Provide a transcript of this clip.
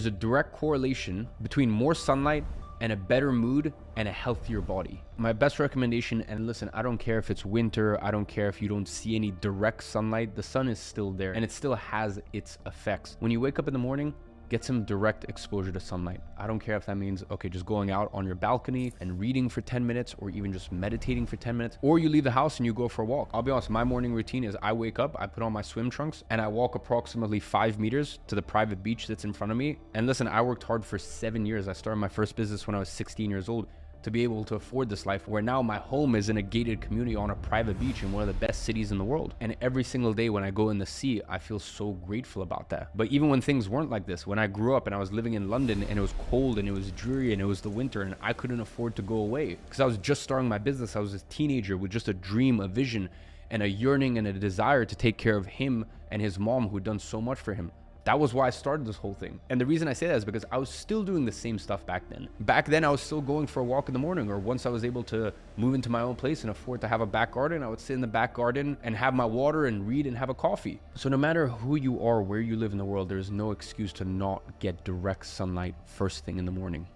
There's a direct correlation between more sunlight and a better mood and a healthier body. My best recommendation, and listen, I don't care if it's winter, I don't care if you don't see any direct sunlight, the sun is still there and it still has its effects. When you wake up in the morning, get some direct exposure to sunlight. I don't care if that means, okay, just going out on your balcony and reading for 10 minutes or even just meditating for 10 minutes, or you leave the house and you go for a walk. I'll be honest, my morning routine is I wake up, I put on my swim trunks and I walk approximately 5 meters to the private beach that's in front of me. And listen, I worked hard for 7 years. I started my first business when I was 16 years old to be able to afford this life, where now my home is in a gated community on a private beach in one of the best cities in the world. And every single day when I go in the sea, I feel so grateful about that. But even when things weren't like this, when I grew up and I was living in London and it was cold and it was dreary and it was the winter and I couldn't afford to go away because I was just starting my business. I was a teenager with just a dream, a vision, and a yearning and a desire to take care of him and his mom, who had done so much for him. That was why I started this whole thing. And the reason I say that is because I was still doing the same stuff back then. Back then, I was still going for a walk in the morning, or once I was able to move into my own place and afford to have a back garden, I would sit in the back garden and have my water and read and have a coffee. So no matter who you are, where you live in the world, there's no excuse to not get direct sunlight first thing in the morning.